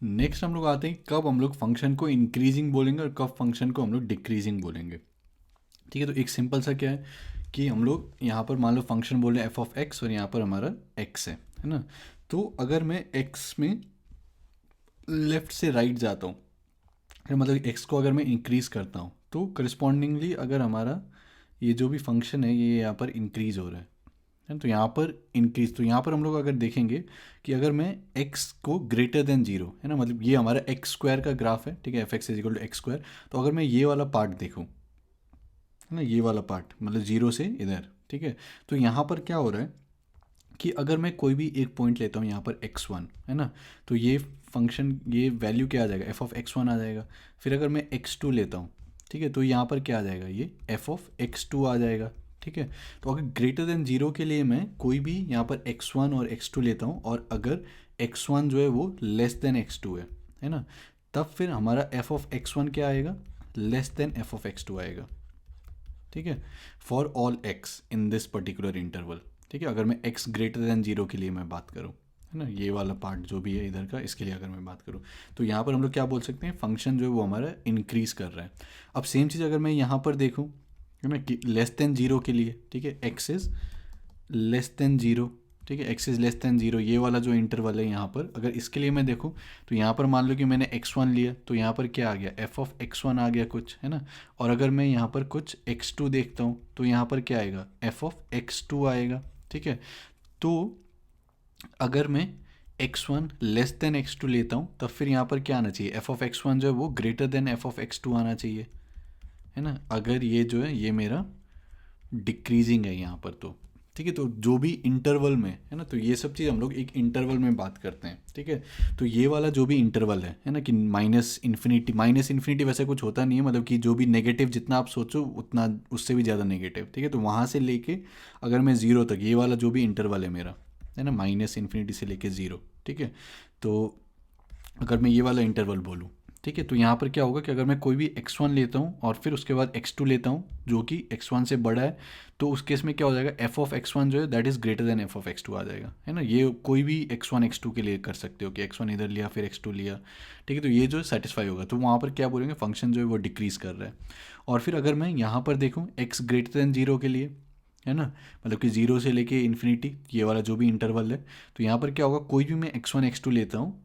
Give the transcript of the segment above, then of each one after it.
Next हम लोग आते हैं कब हम लोग फंक्शन को इंक्रीजिंग बोलेंगे और कब फंक्शन को हम लोग डिक्रीजिंग बोलेंगे। ठीक है, तो एक सिंपल सा क्या है कि हम लोग यहाँ पर मान लो फंक्शन बोल रहे हैं एफ ऑफ एक्स और यहाँ पर हमारा एक्स है ना। तो अगर मैं एक्स में लेफ्ट से राइट जाता हूँ, मतलब एक्स को अगर मैं इंक्रीज़ करता हूँ तो करस्पॉन्डिंगली अगर हमारा ये जो भी फंक्शन है ये यहाँ पर इंक्रीज़ हो रहा है तो यहाँ पर इंक्रीज, तो यहाँ पर हम लोग अगर देखेंगे कि अगर मैं x को ग्रेटर देन जीरो है ना, मतलब ये हमारा एक्स स्क्वायर का ग्राफ है, ठीक है, F x is equal to x square. तो अगर मैं ये वाला पार्ट देखूँ है ना, ये वाला पार्ट मतलब जीरो से इधर, ठीक है, तो यहाँ पर क्या हो रहा है कि अगर मैं कोई भी एक पॉइंट लेता हूँ यहाँ पर x1 है ना, तो ये फंक्शन ये वैल्यू क्या आ जाएगा, एफ ऑफ एक्स वन आ जाएगा। फिर अगर मैं x2 लेता हूँ, ठीक है, तो यहाँ पर क्या आ जाएगा, ये एफ ऑफ एक्स टू आ जाएगा। ठीक है, तो अगर ग्रेटर देन जीरो के लिए मैं कोई भी यहाँ पर x1 और x2 लेता हूँ और अगर x1 जो है वो लेस देन x2 है ना, तब फिर हमारा एफ ऑफ एक्स वन क्या आएगा, less than F of x two आएगा। ठीक है, for all X in this particular interval. ठीक है, अगर मैं एक्स ग्रेटर देन जीरो के लिए मैं बात करूँ, है ना, ये वाला पार्ट जो भी है इधर का, इसके लिए अगर मैं बात करूँ तो यहाँ पर हम लोग क्या बोल सकते हैं, फंक्शन जो है वो हमारा इंक्रीज कर रहा है। अब सेम चीज़ अगर मैं यहाँ पर देखूँ है ना, कि लेस देन जीरो के लिए, ठीक है, x is less than zero, ठीक है, x is less than zero, ये वाला जो इंटरवल है यहाँ पर अगर इसके लिए मैं देखूँ तो यहाँ पर मान लो कि मैंने x1 लिया तो यहाँ पर क्या आ गया, एफ ऑफ x1 आ गया कुछ, है ना। और अगर मैं यहाँ पर कुछ x2 देखता हूँ तो यहाँ पर क्या आएगा, एफ ऑफ x2 आएगा। ठीक है, तो अगर मैं x1 लेस देन x2 लेता हूँ तब फिर यहाँ पर क्या आना चाहिए, एफ ऑफ x1 जो है वो greater than F of x2 आना चाहिए, है ना, अगर ये जो है ये मेरा डिक्रीजिंग है यहाँ पर तो। ठीक है, तो जो भी इंटरवल में है ना, तो ये सब चीज़ हम लोग एक इंटरवल में बात करते हैं। ठीक है, तो ये वाला जो भी इंटरवल है ना, कि माइनस इन्फिनिटी वैसे कुछ होता नहीं है, मतलब कि जो भी नेगेटिव जितना आप सोचो उतना उससे भी ज़्यादा नेगेटिव। ठीक है, तो वहाँ से लेके अगर मैं ज़ीरो तक ये वाला जो भी इंटरवल है मेरा, है ना, माइनस इन्फिनिटी से लेके ज़ीरो। ठीक है, तो अगर मैं ये वाला इंटरवल बोलूँ, ठीक है, तो यहाँ पर क्या होगा कि अगर मैं कोई भी x1 लेता हूँ और फिर उसके बाद x2 लेता हूँ जो कि x1 से बड़ा है, तो उस केस में क्या हो जाएगा, एफ ऑफ x1 जो है that is greater then F of x2 आ जाएगा, है ना। ये कोई भी x1 x2 के लिए कर सकते हो कि x1 इधर लिया फिर x2 लिया। ठीक है, तो ये जो सेटिस्फाई होगा तो वहाँ पर क्या बोलेंगे, फंक्शन जो है वो डिक्रीज़ कर रहा है। और फिर अगर मैं यहाँ पर देखूँ x ग्रेटर देन जीरो के लिए, है ना, मतलब कि जीरो से लेके इन्फिनिटी ये वाला जो भी इंटरवल है, तो यहाँ पर क्या होगा, कोई भी मैं x1 x2 लेता हूँ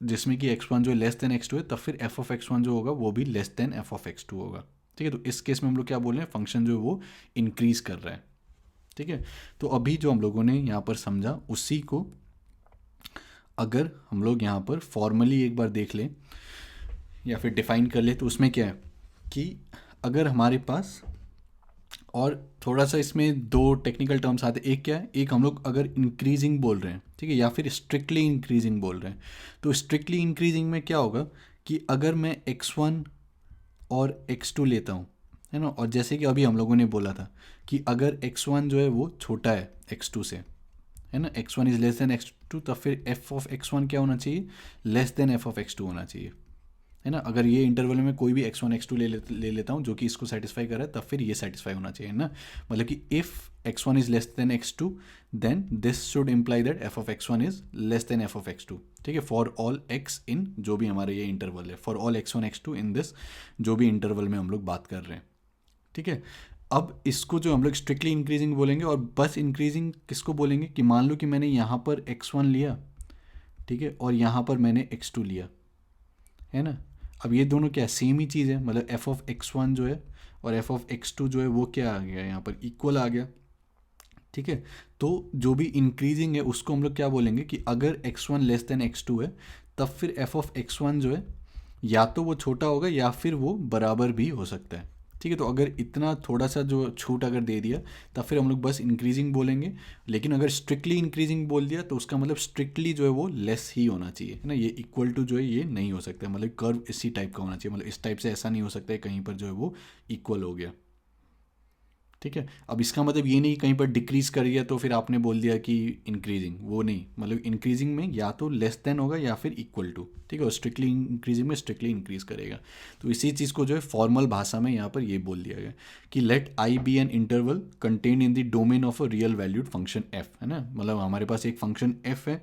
जिसमें कि x1 जो है लेस देन x2 है, तब फिर एफ ऑफ x1 जो होगा वो भी less than F of x2 होगा। ठीक है, तो इस केस में हम लोग क्या बोल रहे हैं, फंक्शन जो है वो इंक्रीज कर रहा है। ठीक है, तो अभी जो हम लोगों ने यहाँ पर समझा उसी को अगर हम लोग यहाँ पर फॉर्मली एक बार देख लें या फिर डिफाइन कर ले, तो उसमें क्या है कि अगर हमारे पास, और थोड़ा सा इसमें दो टेक्निकल टर्म्स आते हैं, एक क्या है, एक हम लोग अगर इंक्रीजिंग बोल रहे हैं, ठीक है, या फिर स्ट्रिक्टली इंक्रीजिंग बोल रहे हैं। तो स्ट्रिक्टली इंक्रीजिंग में क्या होगा कि अगर मैं x1 और x2 लेता हूँ, है ना, और जैसे कि अभी हम लोगों ने बोला था कि अगर x1 जो है वो छोटा है x2 से, है ना, x1 is less than x2, तब फिर एफ ऑफ x1 क्या होना चाहिए, less than F of x2 होना चाहिए, है ना। अगर ये इंटरवल में कोई भी x1 x2 ले लेता हूँ जो कि इसको सेटिस्फाई कर रहा है, तब फिर ये सेटिस्फाई होना चाहिए ना, मतलब कि if x1 is less than x2 then this should imply that F of x1 is less than F of x2। ठीक है, फॉर ऑल x इन जो भी हमारा ये इंटरवल है, for all x1 x2 in this जो भी इंटरवल में हम लोग बात कर रहे हैं। ठीक है, अब इसको जो हम लोग स्ट्रिक्टली इंक्रीजिंग बोलेंगे, और बस इंक्रीजिंग किसको बोलेंगे कि मान लो कि मैंने यहाँ पर x1 लिया, ठीक है, और यहाँ पर मैंने x2 लिया, है ना। अब ये दोनों क्या सेम ही चीज़ है, मतलब एफ ऑफ x1 जो है और एफ ऑफ x2 जो है वो क्या आ गया, यहाँ पर इक्वल आ गया। ठीक है, तो जो भी इंक्रीजिंग है उसको हम लोग क्या बोलेंगे कि अगर x1 लेस देन x2 है, तब फिर एफ ऑफ x1 जो है या तो वो छोटा होगा या फिर वो बराबर भी हो सकता है। ठीक है, तो अगर इतना थोड़ा सा जो छूट अगर दे दिया तब फिर हम लोग बस इंक्रीजिंग बोलेंगे। लेकिन अगर स्ट्रिक्टली इंक्रीजिंग बोल दिया तो उसका मतलब स्ट्रिक्टली जो है वो लेस ही होना चाहिए, है ना, ये इक्वल टू जो है ये नहीं हो सकता, मतलब कर्व इसी टाइप का होना चाहिए, मतलब इस टाइप से ऐसा नहीं हो सकता है कहीं पर जो है वो इक्वल हो गया। ठीक है, अब इसका मतलब ये नहीं कहीं पर डिक्रीज कर गया तो फिर आपने बोल दिया कि इंक्रीजिंग, वो नहीं, मतलब इंक्रीजिंग में या तो लेस देन होगा या फिर इक्वल टू। ठीक है, और स्ट्रिक्टली इंक्रीजिंग में स्ट्रिक्टली इंक्रीज करेगा। तो इसी चीज़ को जो है फॉर्मल भाषा में यहाँ पर ये बोल दिया गया कि let I be an interval contain in the domain of a real valued function F, है ना, मतलब हमारे पास एक फंक्शन एफ है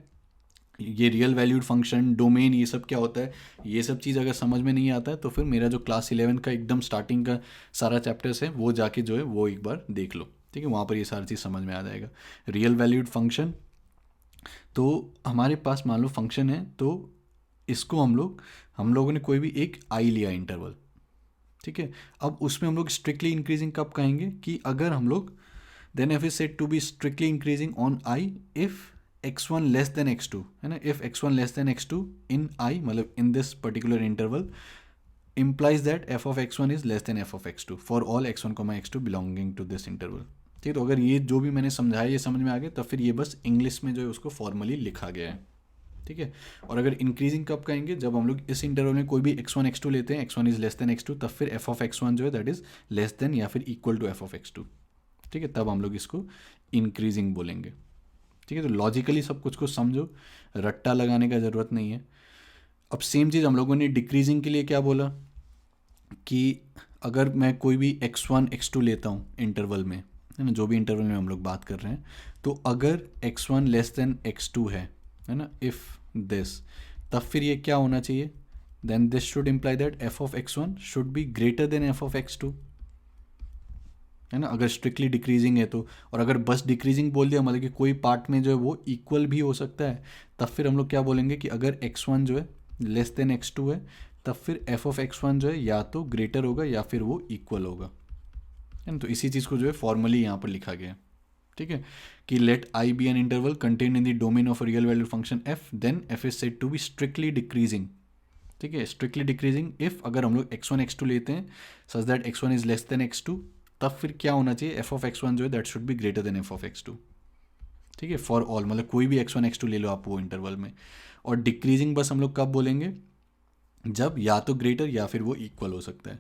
ये रियल वैल्यूड फंक्शन, डोमेन, ये सब क्या होता है, ये सब चीज़ अगर समझ में नहीं आता है तो फिर मेरा जो क्लास 11 का एकदम स्टार्टिंग का सारा चैप्टर्स है वो जाके जो है वो एक बार देख लो, ठीक है, वहाँ पर ये सारी चीज़ समझ में आ जाएगा। रियल वैल्यूड फंक्शन, तो हमारे पास मान लो फंक्शन है, तो इसको हम लोगों ने कोई भी एक आई लिया इंटरवल, ठीक है। अब उसमें हम लोग स्ट्रिक्टली इंक्रीजिंग कब कहेंगे कि अगर हम लोग, then F is said to be strictly increasing on I if x1 less than x2, है ना। If x1 less than x2 in I, मतलब in this particular interval, implies that f of x1 is less than f of x2 for all x1, x2 belonging to this interval, ठीक है। तो अगर ये जो भी मैंने समझाया ये समझ में आ गया, तो फिर ये बस इंग्लिश में जो है उसको फॉर्मली लिखा गया है, ठीक है। और अगर इंक्रीजिंग कब कहेंगे, जब हम लोग इस इंटरवल में कोई भी x1 x2 लेते हैं, x1 is less than x2, तब फिर f of x1 जो है दैट इज लेस देन या फिर equal to f of x2, ठीक है, तब हम लोग इसको इंक्रीजिंग बोलेंगे, ठीक है। तो लॉजिकली सब कुछ को समझो, रट्टा लगाने का ज़रूरत नहीं है। अब सेम चीज़ हम लोगों ने डिक्रीजिंग के लिए क्या बोला कि अगर मैं कोई भी x1 x2 लेता हूँ इंटरवल में, है ना, जो भी इंटरवल में हम लोग बात कर रहे हैं, तो अगर x1 लेस देन x2 है ना, इफ़ दिस, तब फिर ये क्या होना चाहिए, then this should imply that f of x1 should be greater than f of x2, है ना, अगर स्ट्रिक्टली डिक्रीजिंग है तो। और अगर बस डिक्रीजिंग बोल दिया, मतलब कि कोई पार्ट में जो है वो इक्वल भी हो सकता है, तब फिर हम लोग क्या बोलेंगे कि अगर x1 जो है लेस देन x2 है, तब फिर f of x1 जो है या तो ग्रेटर होगा या फिर वो इक्वल होगा, है ना। तो इसी चीज़ को जो है फॉर्मली यहाँ पर लिखा गया है, ठीक है, कि let I be an interval contain in the domain of real value function f, then f is said to be strictly decreasing, ठीक है, स्ट्रिक्टली डिक्रीजिंग इफ अगर हम लोग x1 x2 लेते हैं such that x1 is less than x2, तब फिर क्या होना चाहिए, f of x1 जो है that should be greater than f of x2, ठीक है, फॉर ऑल, मतलब कोई भी x1 x2 ले लो आप वो इंटरवल में। और डिक्रीजिंग बस हम लोग कब बोलेंगे, जब या तो ग्रेटर या फिर वो इक्वल हो सकता है,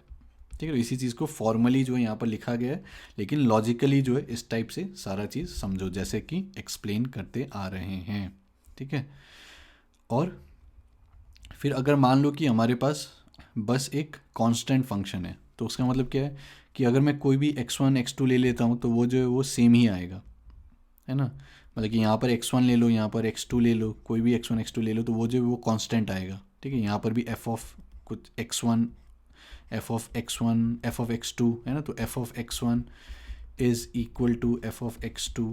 ठीक है। तो इसी चीज़ को फॉर्मली जो है यहाँ पर लिखा गया है, लेकिन लॉजिकली जो है इस टाइप से सारा चीज़ समझो जैसे कि एक्सप्लेन करते आ रहे हैं, ठीक है। और फिर अगर मान लो कि हमारे पास बस एक कांस्टेंट फंक्शन है, तो उसका मतलब क्या है कि अगर मैं कोई भी x1 x2 ले लेता हूँ तो वो जो है वो सेम ही आएगा, है ना। मतलब कि यहाँ पर x1 ले लो, यहाँ पर x2 ले लो, कोई भी x1 x2 ले लो, तो वो जो है वो कांस्टेंट आएगा, ठीक है। यहाँ पर भी f ऑफ कुछ x1, f of x1, f of x2, है ना, तो f of x1 is equal to f of x2,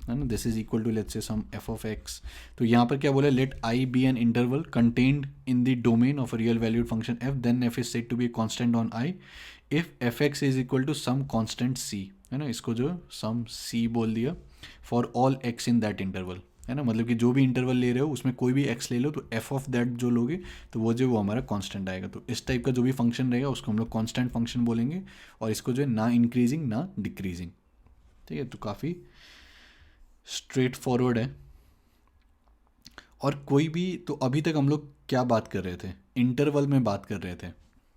है ना, this is equal to let's say some f of x। तो यहाँ पर क्या बोला, let i be an interval contained in the domain of real valued function f, then f is said to be constant on i if F x is equal to some constant c, है ना, इसको जो some c बोल दिया for all x in that interval, है ना, मतलब कि जो भी इंटरवल ले रहे हो उसमें कोई भी x ले लो, तो f ऑफ दैट जो लोगे तो वो जो वो हमारा कांस्टेंट आएगा। तो इस टाइप का जो भी फंक्शन रहेगा उसको हम लोग कांस्टेंट फंक्शन बोलेंगे, और इसको जो है ना इंक्रीजिंग ना डिक्रीजिंग, ठीक है। तो काफ़ी स्ट्रेट फॉरवर्ड है। और कोई भी, तो अभी तक हम लोग क्या बात कर रहे थे, इंटरवल में बात कर रहे थे,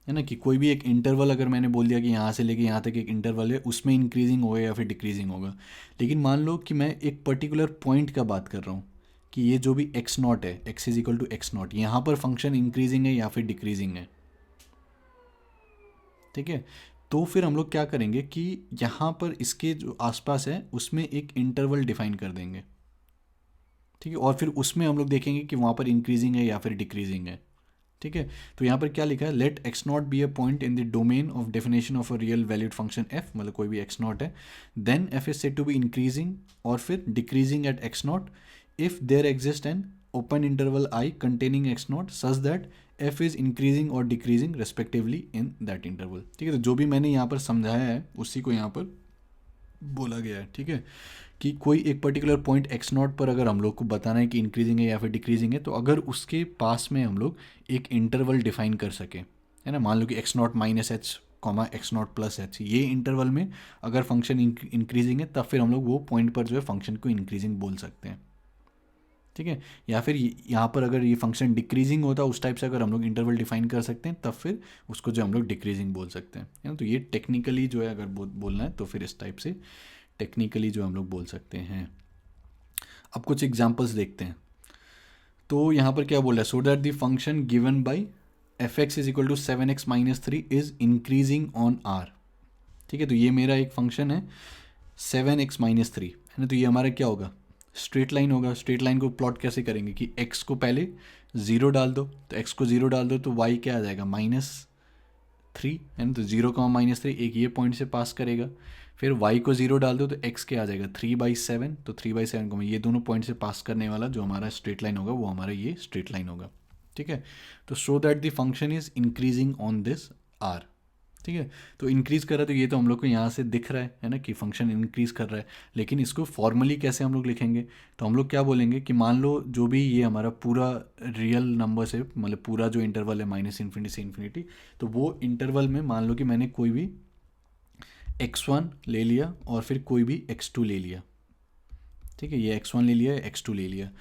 है ना, कि कोई भी एक इंटरवल अगर मैंने बोल दिया कि यहाँ से लेके यहाँ तक एक इंटरवल है, उसमें इंक्रीजिंग होगा या फिर डिक्रीजिंग होगा। लेकिन मान लो कि मैं एक पर्टिकुलर पॉइंट का बात कर रहा हूँ कि ये जो भी x नॉट है, x is equal to x naught, यहाँ पर फंक्शन इंक्रीजिंग है या फिर डिक्रीजिंग है, ठीक है। तो फिर हम लोग क्या करेंगे कि यहाँ पर इसके जो आसपास है उसमें एक इंटरवल डिफाइन कर देंगे, ठीक है, और फिर उसमें हम लोग देखेंगे कि वहाँ पर इंक्रीजिंग है या फिर डिक्रीजिंग है, ठीक है। तो यहाँ पर क्या लिखा है, let x naught be a point in the domain of definition of a real valued function f, मतलब कोई भी एक्स नॉट है, then f is said to be increasing और फिर decreasing at x naught if there exist an open interval i containing x naught such that f is increasing और decreasing respectively in that interval, ठीक है। तो जो भी मैंने यहाँ पर समझाया है उसी को यहाँ पर बोला गया है, ठीक है, कि कोई एक पर्टिकुलर पॉइंट एक्स नॉट पर अगर हम लोग को बताना है कि इंक्रीजिंग है या फिर डिक्रीजिंग है, तो अगर उसके पास में हम लोग एक इंटरवल डिफाइन कर सकें, है ना, मान लो कि x not minus H comma x not plus H, ये इंटरवल में अगर फंक्शन इंक्रीजिंग है तब फिर हम लोग वो पॉइंट पर जो है फंक्शन को इंक्रीजिंग बोल सकते हैं, ठीक है। या फिर यहाँ पर अगर ये फंक्शन डिक्रीजिंग होता है उस टाइप से अगर हम लोग इंटरवल डिफाइन कर सकते हैं तब फिर उसको जो हम लोग डिक्रीजिंग बोल सकते हैं, है ना। तो ये टेक्निकली जो है अगर बोलना है तो फिर इस टाइप से टेक्निकली जो हम लोग बोल सकते हैं। अब कुछ एग्जांपल्स देखते हैं। तो यहाँ पर क्या बोल रहा है, so that the function given by F x is equal to 7x minus 3 is increasing on R, ठीक है। तो ये मेरा एक फंक्शन है 7x माइनस 3, है ना, तो ये हमारा क्या होगा, स्ट्रेट लाइन होगा। स्ट्रेट लाइन को प्लॉट कैसे करेंगे कि x को पहले 0 डाल दो, तो x को 0 डाल दो तो y क्या आ जाएगा -3, है ना। तो 0, -3 एक ये पॉइंट से पास करेगा, फिर y को 0 डाल दो तो x क्या आ जाएगा 3/7, तो 3/7 को ये दोनों पॉइंट से पास करने वाला जो हमारा स्ट्रेट लाइन होगा वो हमारा ये स्ट्रेट लाइन होगा। ठीक है, तो show that the function is increasing on this r। ठीक है, तो इंक्रीज़ कर रहा है, तो ये तो हम लोग को यहाँ से दिख रहा है ना कि फंक्शन इंक्रीज़ कर रहा है। लेकिन इसको फॉर्मली कैसे हम लोग लिखेंगे, तो हम लोग क्या बोलेंगे कि मान लो जो भी ये हमारा पूरा रियल नंबर से, मतलब पूरा जो इंटरवल है -∞ से इन्फिनिटी, तो वो इंटरवल में मान लो कि मैंने कोई भी x1 ले लिया और फिर कोई भी x2 ले लिया। ठीक है, ये x1 ले लिया, x2 ले लिया,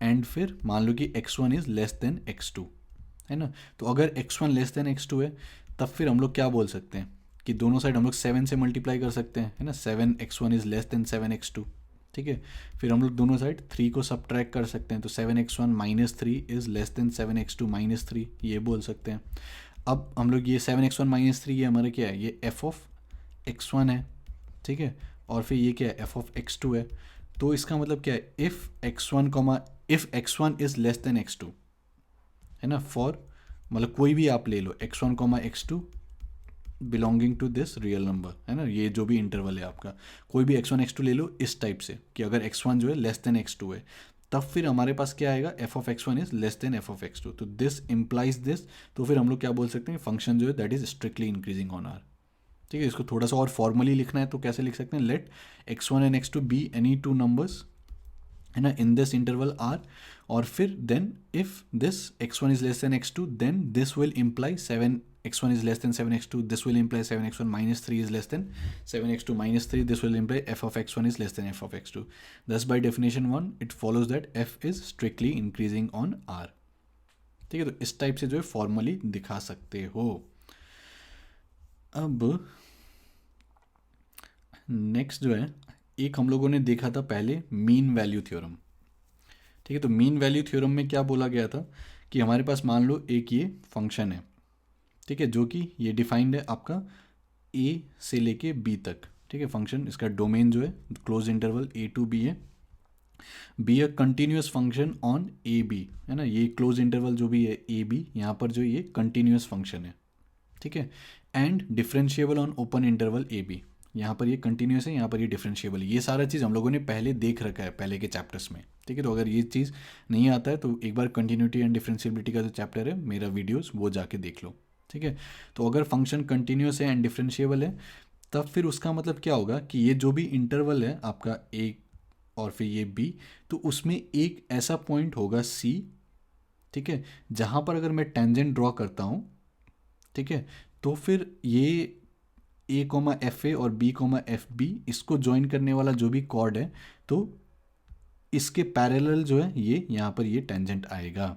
एंड फिर मान लो कि x1 is less than x2, है ना। तो अगर x1 लेस देन x2 है, तब फिर हम लोग क्या बोल सकते हैं कि दोनों साइड हम लोग 7 से मल्टीप्लाई कर सकते हैं, है ना। 7x1 is less then 7x2। ठीक है, फिर हम लोग दोनों साइड 3 को सब्ट्रैक्ट कर सकते हैं, तो 7x1 -3 is less then 7x2 -3, ये बोल सकते हैं। अब हम लोग ये 7x1 -3 ये हमारा क्या है, ये f(x1) है। ठीक है, और फिर ये क्या है, f(x2) है। तो इसका मतलब क्या है, if x1 is less than x2, है ना, फॉर मतलब कोई भी आप ले लो x1, x2 belonging to this real number, है ना, ये जो भी इंटरवल है आपका, कोई भी x1 x2 ले लो इस टाइप से कि अगर x1 जो है लेस देन x2 है, तब फिर हमारे पास क्या आएगा, f(x1) is less then f(x2), तो दिस इम्प्लाइज दिस। तो फिर हम लोग क्या बोल सकते हैं, फंक्शन जो है that is strictly increasing on R. ठीक है, इसको थोड़ा सा और फॉर्मली लिखना है तो कैसे लिख सकते हैं, let x1 and x2 be any two numbers, है ना, इन दिस इंटरवल आर, और फिर then if this x1 is less than x2 then this will imply 7x1 is less than 7x2, this will imply 7x1 -3 is less than 7x2 -3, this will imply f(x1) is less than f(x2). Thus by definition 1 it follows that f is strictly increasing on r। ठीक है, तो इस type से जो है formally दिखा सकते हो। अब नेक्स्ट जो है, एक हम लोगों ने देखा था पहले मीन वैल्यू थ्योरम। ठीक है, तो मीन वैल्यू थ्योरम में क्या बोला गया था कि हमारे पास मान लो एक ये फंक्शन है, ठीक है, जो कि ये डिफाइंड है आपका ए से लेके बी तक। ठीक है, फंक्शन इसका डोमेन जो है closed interval a to b है, be a continuous function on A B, है ना, ये क्लोज इंटरवल जो भी है ए बी, यहाँ पर जो ये कंटिन्यूस फंक्शन है। ठीक है, and differentiable on open interval A B, यहाँ पर ये कंटिन्यूस है, यहाँ पर ये डिफरेंशिएबल है। ये सारा चीज़ हम लोगों ने पहले देख रखा है पहले के चैप्टर्स में। ठीक है, तो अगर ये चीज़ नहीं आता है तो एक बार कंटिन्यूटी एंड डिफरेंशिएबिलिटी का जो चैप्टर है मेरा वीडियोस वो जाके देख लो। ठीक है, तो अगर फंक्शन कंटिन्यूस है एंड डिफरेंशिएबल है, तब फिर उसका मतलब क्या होगा कि ये जो भी इंटरवल है आपका ए और फिर ये बी, तो उसमें एक ऐसा पॉइंट होगा सी, ठीक है, जहाँ पर अगर मैं टेंजेंट ड्रॉ करता हूँ, ठीक है, तो फिर ये ए कोमा एफ ए और बी कोमा एफ बी इसको ज्वाइन करने वाला जो भी कॉर्ड है, तो इसके पैरेलल जो है ये यहाँ पर ये टेंजेंट आएगा।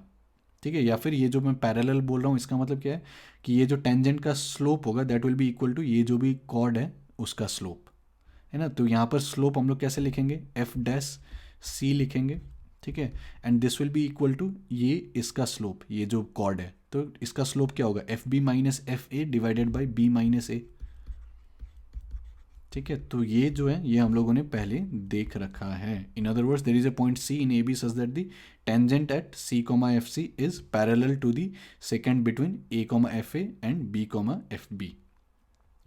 ठीक है, या फिर ये जो मैं पैरेलल बोल रहा हूँ इसका मतलब क्या है कि ये जो टेंजेंट का स्लोप होगा that will be equal to ये जो भी कॉर्ड है उसका स्लोप, है ना। तो यहाँ पर स्लोप हम लोग कैसे लिखेंगे, एफ डैश सी लिखेंगे। ठीक है, and this will be equal to ये इसका स्लोप, ये जो कॉर्ड है तो इसका स्लोप क्या होगा, f b minus f a divided by b minus a. ठीक है, तो ये जो है ये हम लोगों ने पहले देख रखा है। In other words there is a point C in A B such that the tangent at C comma F C is parallel to the second between A comma F A and B comma F B.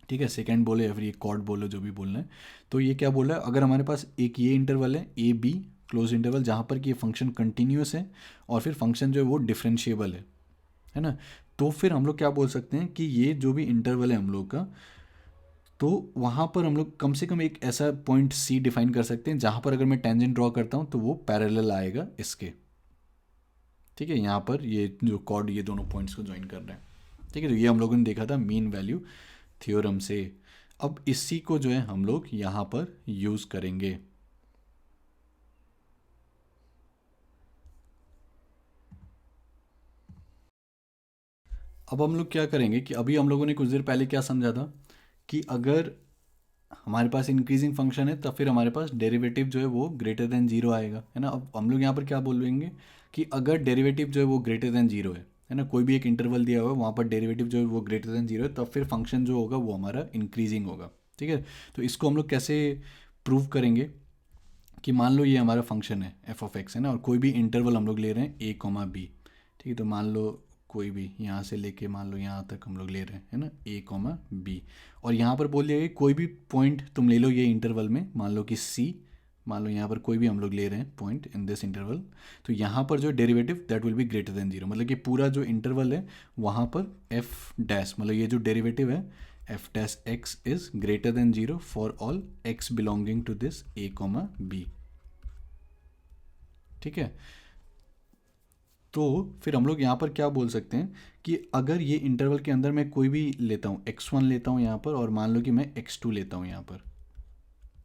ठीक है, second बोले या फिर ये cord बोलो जो भी बोलना है। तो ये क्या बोल रहा है, अगर हमारे पास एक ये इंटरवल है ए बी क्लोज इंटरवल जहाँ पर कि ये फंक्शन कंटिन्यूस है और फिर फंक्शन जो है वो डिफरेंशिएबल है ना, तो फिर हम लोग क्या बोल सकते हैं कि ये जो भी इंटरवल है हम लोग का, तो वहाँ पर हम लोग कम से कम एक ऐसा पॉइंट सी डिफाइन कर सकते हैं जहाँ पर अगर मैं टेंजेंट ड्रॉ करता हूँ तो वो पैरेलल आएगा इसके। ठीक है, यहाँ पर ये जो कॉर्ड ये दोनों पॉइंट्स को ज्वाइन कर रहे हैं। ठीक है, तो ये हम लोगों ने देखा था मीन वैल्यू थ्योरम से। अब इसी को जो है हम लोग यहाँ पर यूज़ करेंगे। अब हम लोग क्या करेंगे कि अभी हम लोगों ने कुछ देर पहले क्या समझा था कि अगर हमारे पास इंक्रीजिंग फंक्शन है तब फिर हमारे पास डेरिवेटिव जो है वो ग्रेटर देन जीरो आएगा, है ना। अब हम लोग यहाँ पर क्या बोलेंगे कि अगर डेरिवेटिव जो है वो ग्रेटर देन जीरो है ना, कोई भी एक इंटरवल दिया हुआ है वहाँ पर डेरिवेटिव जो है वो ग्रेटर देन जीरो है, तब फिर फंक्शन जो होगा वो हमारा इंक्रीजिंग होगा। ठीक है, तो इसको हम लोग कैसे प्रूव करेंगे कि मान लो ये हमारा फंक्शन है एफ ऑफ एक्स है ना, और कोई भी इंटरवल हम लोग ले रहे हैं ए कॉमा बी, ठीक है। तो मान लो कोई भी यहाँ से लेके मान लो यहाँ तक हम लोग ले रहे हैं है ना, ए कॉमा बी, और यहाँ पर बोल दिया कि कोई भी पॉइंट तुम ले लो ये इंटरवल में, मान लो कि सी, मान लो यहाँ पर कोई भी हम लोग ले रहे हैं पॉइंट इन दिस इंटरवल, तो यहाँ पर जो derivative that will B greater than zero, मतलब कि पूरा जो इंटरवल है वहाँ पर एफ डैश, मतलब ये जो डेरिवेटिव है F dash X is greater than zero for all X belonging to this A comma B, ठीक है। तो फिर हम लोग यहाँ पर क्या बोल सकते हैं कि अगर ये इंटरवल के अंदर मैं कोई भी लेता हूँ, x1 लेता हूँ यहाँ पर, और मान लो कि मैं x2 लेता हूँ यहाँ पर,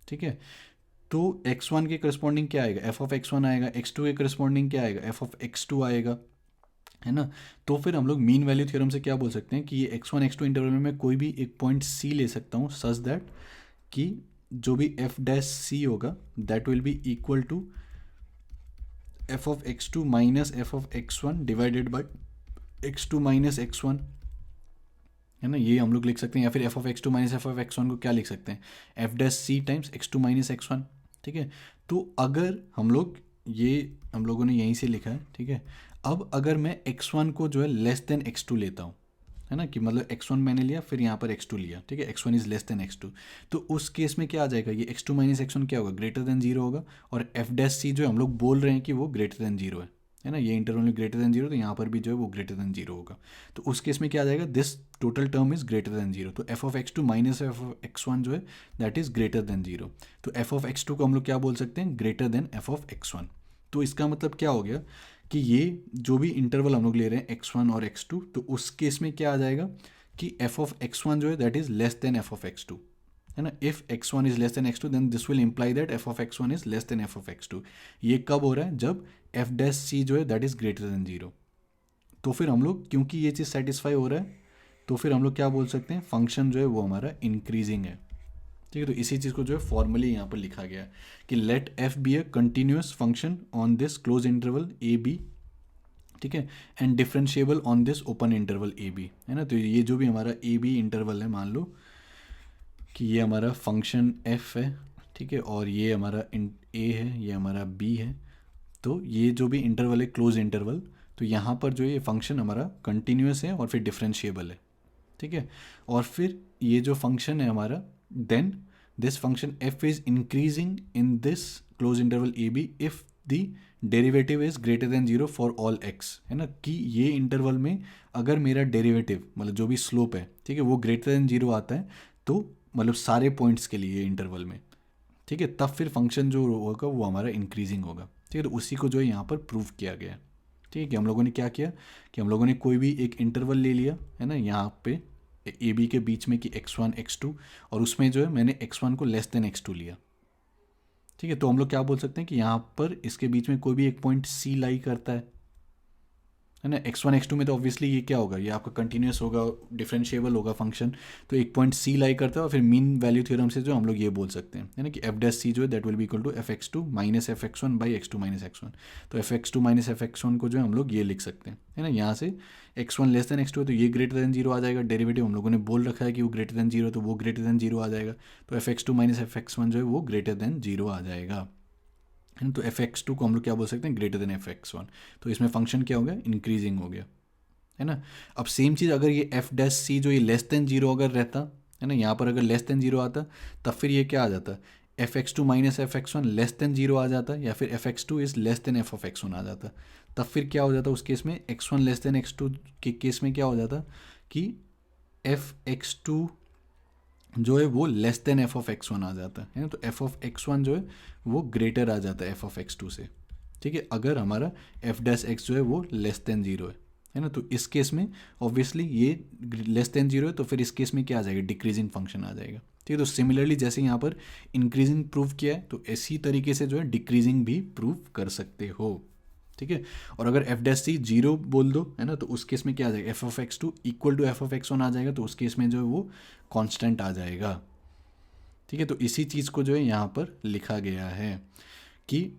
ठीक है, तो x1 के करस्पॉन्डिंग क्या आएगा, एफ ऑफ x1 आएगा, x2 के करस्पॉन्डिंग क्या आएगा, एफ ऑफ x2 आएगा, है ना। तो फिर हम लोग मीन वैल्यू थ्योरम से क्या बोल सकते हैं कि ये x1 x2 इंटरवल में मैं कोई भी एक पॉइंट c ले सकता हूँ सच दैट कि जो भी एफ डैश सी होगा that will be equal to F of x2 minus F of x1 divided by x2 minus x1, है ना, ये हम लोग लिख सकते हैं। या फिर F of x2 minus F of x1 को क्या लिख सकते हैं, एफ डैश सी टाइम्स x2 माइनस x1, ठीक है। तो अगर हम लोग ये हम लोगों ने यहीं से लिखा है, ठीक है। अब अगर मैं x1 को जो है लेस देन x2 लेता हूँ, है ना, कि मतलब x1 मैंने लिया फिर यहाँ पर x2 लिया, ठीक है, x1 is less than x2, तो उस केस में क्या आ जाएगा, ये x2 माइनस x1 क्या होगा, ग्रेटर देन जीरो होगा, और एफ डैश सी जो हम लोग बोल रहे हैं कि वो ग्रेटर देन जीरो है ना, ये इंटरवल में ग्रेटर देन जीरो, तो यहाँ पर भी जो है वो ग्रेटर देन जीरो होगा। तो उस केस में क्या आ जाएगा, this total term is greater than zero, तो f of x2 minus F of x1 जो है that is greater than zero. तो एफ ऑफ x2 को हम लोग क्या बोल सकते हैं, greater than F of x1। तो इसका मतलब क्या हो गया कि ये जो भी इंटरवल हम लोग ले रहे हैं x1 और x2, तो उस केस में क्या आ जाएगा कि एफ ऑफ x1 जो है that is less than F of x2, है ना। If x1 is less than x2 then this will imply that F of x1 is less than F of x2। ये कब हो रहा है, जब एफ डैश सी जो है that is greater than zero. तो फिर हम लोग क्योंकि ये चीज़ सेटिस्फाई हो रहा है, तो फिर हम लोग क्या बोल सकते हैं, फंक्शन जो है वो हमारा इंक्रीजिंग है, ठीक है। तो इसी चीज़ को जो है फॉर्मली यहाँ पर लिखा गया है कि let F be a continuous function on this closed interval A B, ठीक है, and differentiable on this open interval A B, है ना। तो ये जो भी हमारा ए बी इंटरवल है, मान लो कि ये हमारा फंक्शन एफ है, ठीक है, और ये हमारा ए है, ये हमारा बी है, तो ये जो भी इंटरवल है क्लोज इंटरवल, तो यहाँ पर जो ये फंक्शन हमारा कंटिन्यूस है और फिर डिफरेंशिएबल है, ठीक है। और फिर ये जो फंक्शन है हमारा, then this function F is increasing in this closed interval A B if the derivative is greater than zero for all X, है ना, कि ये इंटरवल में अगर मेरा डेरिवेटिव मतलब जो भी स्लोप है, ठीक है, वो ग्रेटर देन जीरो आता है, तो मतलब सारे पॉइंट्स के लिए इंटरवल में, ठीक है, तब फिर फंक्शन जो होगा वो हमारा इंक्रीजिंग होगा, ठीक है। तो उसी को जो है यहाँ पर प्रूव किया गया है, ठीक है। कि हम लोगों ने क्या किया कि हम लोगों ने कोई भी एक इंटरवल ले लिया, है ना, यहाँ पे ए बी के बीच में कि x1 x2, और उसमें जो है मैंने x1 को लेस देन x2 लिया, ठीक है। तो हम लोग क्या बोल सकते हैं कि यहाँ पर इसके बीच में कोई भी एक पॉइंट c लाई करता है ना, x1 x2 में तो ऑब्वियसली ये क्या होगा, ये आपका कंटिन्यूस होगा, डिफरेंशिएबल होगा फंक्शन, तो एक पॉइंट c लाई करता है, और फिर मीन वैल्यू थ्योरम से जो हम लोग ये बोल सकते हैं, है ना, कि एफ डैश सी जो है that will be equal to F x two minus F x one by x2 minus x1। तो F x two minus F x one को जो है हम लोग ये लिख सकते हैं, है ना, यहाँ से x1 लेस देन x2 तो ये ग्रेटर देन जीरो आ जाएगा, डेरिवेटिव हम लोगों ने बोल रखा है कि वो ग्रेटर देन जीरो, तो वो ग्रेटर देन जीरो आ जाएगा, तो F x two minus F x one जो है वो ग्रेटर देन जीरो आ जाएगा, है ना। तो एफ एक्स टू को हम लोग क्या बोल सकते हैं, greater than F x one. तो इसमें फंक्शन क्या हो गया, इंक्रीजिंग हो गया, है ना। अब सेम चीज़ अगर ये एफ डैश सी जो ये लेस देन जीरो अगर रहता, है ना, यहाँ पर अगर लेस देन जीरो आता, तब फिर ये क्या आ जाता, f x two minus F x one less than zero आ जाता, या फिर f x two is less than F of x one आ जाता। तब फिर क्या हो जाता उस केस में, x one less than x two के केस में क्या हो जाता कि एफ एक्स टू जो है वो less than F of x one आ जाता है ना। तो एफ ऑफ एक्स वन जो है वो ग्रेटर आ जाता है एफ ऑफ एक्स टू से, ठीक है, अगर हमारा एफ डैश एक्स जो है वो लेस देन जीरो है ना। तो इस केस में ऑब्वियसली ये लेस देन जीरो है, तो फिर इस केस में क्या आ जाएगा, डिक्रीजिंग फंक्शन आ जाएगा, ठीक है। तो सिमिलरली जैसे यहाँ पर इंक्रीजिंग प्रूव किया है, तो इसी तरीके से जो है डिक्रीजिंग भी प्रूव कर सकते हो, ठीक है। और अगर एफ डैश सी जीरो बोल दो, है ना, तो उस केस में क्या आ जाएगा, f of x two equal to F of x one आ जाएगा, तो उस केस में जो है वो कांस्टेंट आ जाएगा, ठीक है। तो इसी चीज़ को जो है यहाँ पर लिखा गया है कि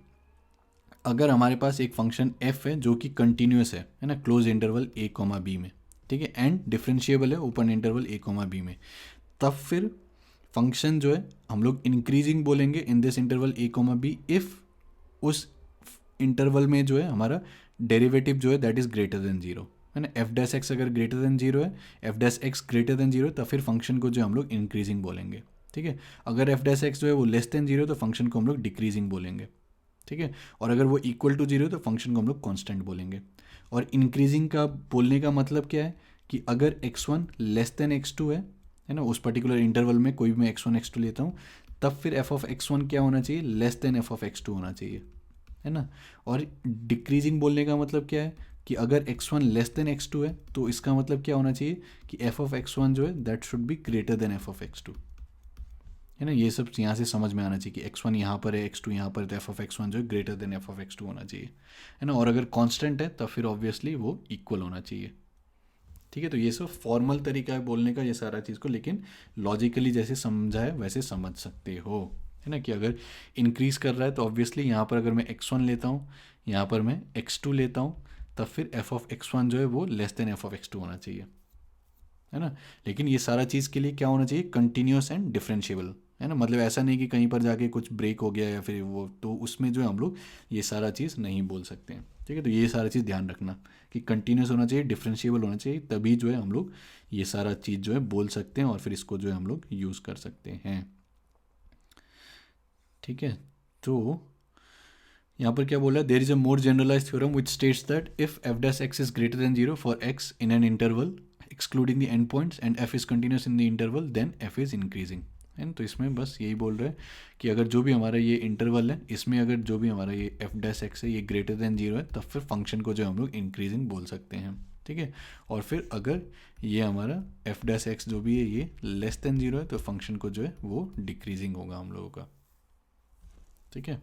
अगर हमारे पास एक फंक्शन f है जो कि कंटिन्यूस है ना, क्लोज इंटरवल a बी में, ठीक है, एंड डिफरेंशिएबल है ओपन इंटरवल a बी में, तब फिर फंक्शन जो है हम लोग इंक्रीजिंग बोलेंगे in this interval a comma B if उस इंटरवल में जो है हमारा डेरिवेटिव जो है that is greater than zero, है ना। एफ डैश एक्स अगर ग्रेटर देन जीरो है, F dash X greater than zero, तो फिर फंक्शन को जो हम लोग इंक्रीजिंग बोलेंगे, ठीक है। अगर एफ डैश एक्स जो है वो लेस देन जीरो तो फंक्शन को हम लोग डिक्रीजिंग बोलेंगे, ठीक है। और अगर वो इक्वल टू जीरो तो फंक्शन को हम लोग कॉन्स्टेंट बोलेंगे। और इंक्रीजिंग का बोलने का मतलब क्या है कि अगर x1 लेस देन x2 है ना, उस पर्टिकुलर इंटरवल में कोई भी मैं x1 x2 लेता हूँ, तब फिर f ऑफ x1 क्या होना चाहिए, less than f of x2 होना चाहिए, है ना। और डिक्रीजिंग बोलने का मतलब क्या है कि अगर x1 लेस देन x2 है तो इसका मतलब क्या होना चाहिए कि f ऑफ x1 जो है that should be greater than f of x2, है ना। ये सब यहाँ से समझ में आना चाहिए कि x1 यहाँ पर है, x2 यहाँ पर है, तो f ऑफ x1 जो है greater than f of x2 होना चाहिए, है ना। और अगर कांस्टेंट है तब फिर ऑब्वियसली वो इक्वल होना चाहिए, ठीक है। तो ये सब फॉर्मल तरीका है बोलने का ये सारा चीज़ को, लेकिन लॉजिकली जैसे समझा है वैसे समझ सकते हो, है ना। कि अगर इंक्रीज़ कर रहा है तो ऑब्वियसली यहाँ पर अगर मैं x1 लेता हूँ, यहाँ पर मैं x2 लेता हूँ, तब फिर f ऑफ x1 जो है वो less then f of x2 होना चाहिए, है ना। लेकिन ये सारा चीज़ के लिए क्या होना चाहिए, कंटिन्यूस एंड डिफरेंशिएबल, है ना। मतलब ऐसा नहीं कि कहीं पर जाके कुछ ब्रेक हो गया या फिर वो, तो उसमें जो है हम लोग ये सारा चीज़ नहीं बोल सकते हैं, ठीक है। तो ये सारा चीज़ ध्यान रखना कि कंटिन्यूस होना चाहिए, डिफरेंशिएबल होना चाहिए, तभी जो है हम लोग ये सारा चीज़ जो है बोल सकते हैं और फिर इसको जो है हम लोग यूज़ कर सकते हैं, ठीक है। तो यहाँ पर क्या बोला है, there is a more generalise theorem which states that if F dash X is greater than zero for X in an interval excluding the end points and F is continuous in the interval then F is increasing, है ना। तो इसमें बस यही बोल रहे हैं कि अगर जो भी हमारा ये इंटरवल है इसमें अगर जो भी हमारा ये एफ डैश एक्स है ये ग्रेटर देन जीरो है, तब फिर फंक्शन को जो हम लोग इंक्रीजिंग बोल सकते हैं, ठीक है। और फिर अगर ये हमारा एफ डैश एक्स जो भी है ये लेस देन जीरो है तो फंक्शन को जो है वो डिक्रीजिंग होगा हम लोगों का, ठीक है।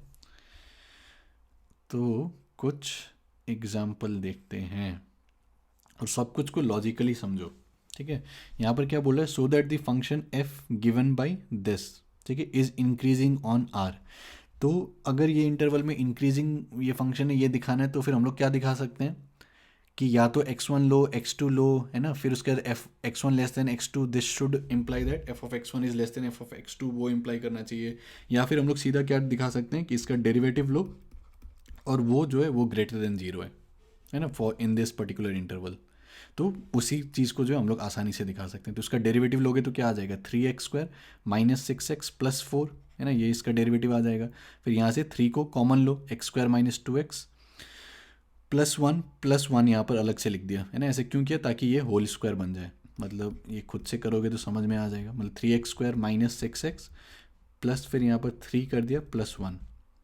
तो कुछ एग्जाम्पल देखते हैं और सब कुछ को लॉजिकली समझो, ठीक है। यहाँ पर क्या बोल रहा है, so that the function f given by this, ठीक है, इज इंक्रीजिंग ऑन आर। तो अगर ये इंटरवल में इंक्रीजिंग ये फंक्शन है ये दिखाना है तो फिर हम लोग क्या दिखा सकते हैं कि या तो x1 लो x2 लो, है ना, फिर उसके बाद F x1 less than x2, this should imply that f of x1 is less then f of x2, वो इम्प्लाई करना चाहिए। या फिर हम लोग सीधा क्या दिखा सकते हैं कि इसका डेरिवेटिव लो और वो जो है वो ग्रेटर देन जीरो है ना, for in this particular interval. तो उसी चीज़ को जो है हम लोग आसानी से दिखा सकते हैं। तो उसका डेरिवेटिव लोगे तो क्या आ जाएगा, 3x² माइनस 6x प्लस 4, है ना, ये इसका डेरिवेटिव आ जाएगा। फिर यहाँ से 3 को कॉमन लो, x² minus 2x plus one यहाँ पर अलग से लिख दिया, है ना। ऐसे क्यों किया, ताकि ये होल स्क्वायर बन जाए, मतलब ये खुद से करोगे तो समझ में आ जाएगा। मतलब 3x² माइनस 6x प्लस फिर यहाँ पर 3 कर दिया प्लस 1,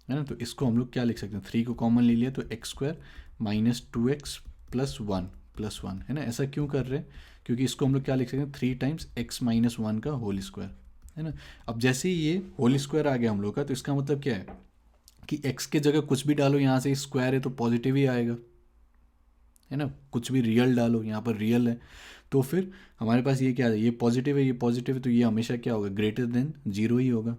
है ना। तो इसको हम लोग क्या लिख सकते हैं, 3 को कॉमन ले लिया तो x² minus 2x plus one, है ना। ऐसा क्यों कर रहे हैं, क्योंकि इसको हम लोग क्या लिख सकते हैं, 3 टाइम्स x माइनस 1 का होल स्क्वायर, है ना। अब जैसे ही ये होल स्क्वायर आ गया हम लोग का, तो इसका मतलब क्या है कि x के जगह कुछ भी डालो, यहाँ से स्क्वायर है तो पॉजिटिव ही आएगा, है ना। कुछ भी रियल डालो, यहाँ पर रियल है तो फिर हमारे पास ये क्या है, ये पॉजिटिव है, ये पॉजिटिव है, तो ये हमेशा क्या होगा, ग्रेटर देन जीरो ही होगा,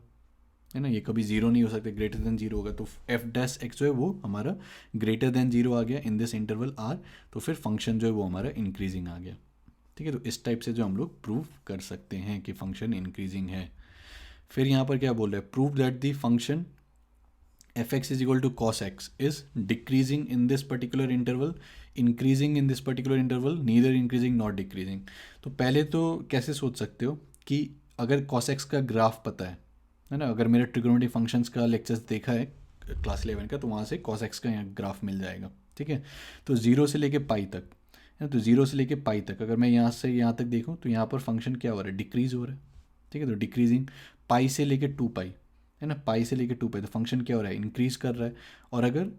है ना। ये कभी जीरो नहीं हो सकता, ग्रेटर देन जीरो होगा। तो एफ डैश एक्स जो है वो हमारा ग्रेटर देन जीरो आ गया इन दिस इंटरवल आर, तो फिर फंक्शन जो है वो हमारा इंक्रीजिंग आ गया, ठीक है। तो इस टाइप से जो हम लोग प्रूव कर सकते हैं कि फंक्शन इंक्रीजिंग है। फिर यहाँ पर क्या बोल रहा है, prove that the function F x is equal to cos X is decreasing in this particular interval, increasing in this particular interval, neither increasing not decreasing. तो पहले तो कैसे सोच सकते हो कि अगर कॉस एक्स का ग्राफ पता है ना, अगर मेरे ट्रिग्नोमेट्रिक फंक्शंस का लेक्चर्स देखा है क्लास 11 का, तो वहाँ से कॉस एक्स का यहाँ ग्राफ मिल जाएगा, ठीक है। तो जीरो से लेके पाई तक, है ना, तो जीरो से लेके पाई तक अगर मैं यहाँ से यहाँ तक देखूँ तो यहाँ पर फंक्शन क्या हो रहा है, डिक्रीज हो रहा है, ठीक है। तो डिक्रीजिंग पाई से लेके 2 पाई, है ना, पाई से लेके 2 पाई, तो फंक्शन क्या हो रहा है, इंक्रीज कर रहा है। और अगर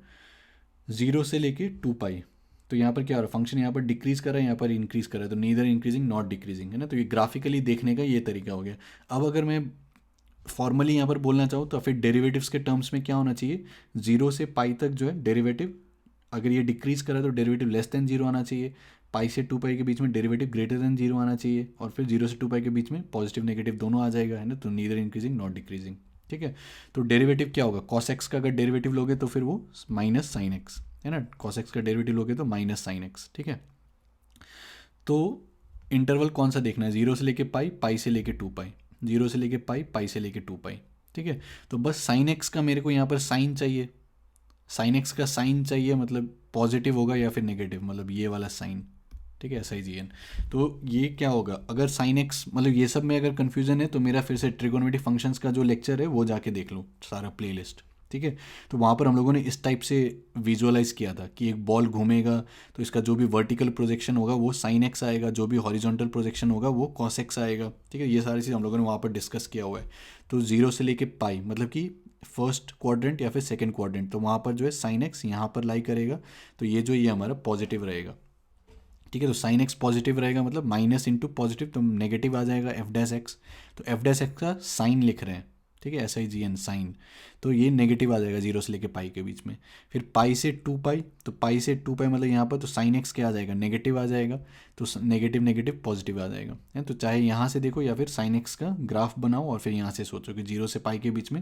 जीरो से लेके 2 पाई, तो यहाँ पर क्या हो रहा है, फंक्शन यहाँ पर डिक्रीज कर रहा है, यहाँ पर इंक्रीज कर रहा है, तो नीदर इंक्रीजिंग नॉट डिक्रीजिंग, है ना। तो ये ग्राफिकली देखने का ये तरीका हो गया। अब अगर मैं फॉर्मली यहाँ पर बोलना चाहूँ तो फिर डेरिवेटिव्स के टर्म्स में क्या होना चाहिए, जीरो से पाई तक जो है डेरिवेटिव, अगर ये डिक्रीज करे तो डेरिवेटिव लेस देन जीरो आना चाहिए, पाई से 2 पाई के बीच में डेरिवेटिव ग्रेटर देन जीरो आना चाहिए, और फिर जीरो से 2 पाई के बीच में पॉजिटिव नेगेटिव दोनों आ जाएगा, है ना। तो नीदर इंक्रीजिंग नॉट डिक्रीजिंग, ठीक है। तो डेरिवेटिव क्या होगा, कॉस एक्स का अगर डेरिवेटिव लोगे तो फिर वो माइनस साइन एक्स, है ना, कॉस एक्स का डेरिवेटिव लोगे तो माइनस साइन एक्स, ठीक है। तो इंटरवल कौन सा देखना है, जीरो से लेके पाई, पाई से लेके 2 पाई, 0 से लेके पाई, पाई से लेके 2 पाई। ठीक है, तो बस साइन एक्स का मेरे को यहाँ पर साइन चाहिए, साइन एक्स का साइन चाहिए, मतलब पॉजिटिव होगा या फिर नेगेटिव, मतलब ये वाला साइन। ठीक है, SIGN। तो ये क्या होगा, अगर साइन एक्स, मतलब ये सब में अगर कन्फ्यूजन है तो मेरा फिर से ट्रिगोनोमेट्रिक फंक्शंस का जो लेक्चर है वो जाके देख लो, सारा प्लेलिस्ट। ठीक है, तो वहाँ पर हम लोगों ने इस टाइप से विजुअलाइज किया था कि एक बॉल घूमेगा तो इसका जो भी वर्टिकल प्रोजेक्शन होगा वो साइन एक्स आएगा, जो भी हॉरिजॉन्टल प्रोजेक्शन होगा वो कॉस एक्स आएगा। ठीक है, ये सारी चीज़ हम लोगों ने वहाँ पर डिस्कस किया हुआ है। तो 0 से लेके पाई मतलब कि फर्स्ट क्वाड्रेंट या फिर सेकंड क्वाड्रेंट, तो वहाँ पर जो है साइन एक्स यहाँ पर लाई करेगा, तो ये जो ये हमारा पॉजिटिव रहेगा। ठीक है, तो साइन एक्स पॉजिटिव रहेगा, मतलब माइनस इंटू पॉजिटिव तो नेगेटिव आ जाएगा एफ डैश एक्स, तो एफ डैश एक्स का साइन लिख रहे हैं। ठीक है, SIGN साइन, तो ये नेगेटिव आ जाएगा 0 से लेके पाई के बीच में। फिर पाई से 2 पाई, तो पाई से 2 पाई मतलब यहाँ पर तो साइन एक्स क्या आ जाएगा, नेगेटिव आ जाएगा, तो नेगेटिव नेगेटिव पॉजिटिव आ जाएगा है। तो चाहे यहाँ से देखो या फिर साइन एक्स का ग्राफ बनाओ और फिर यहाँ से सोचो कि 0 से पाई के बीच में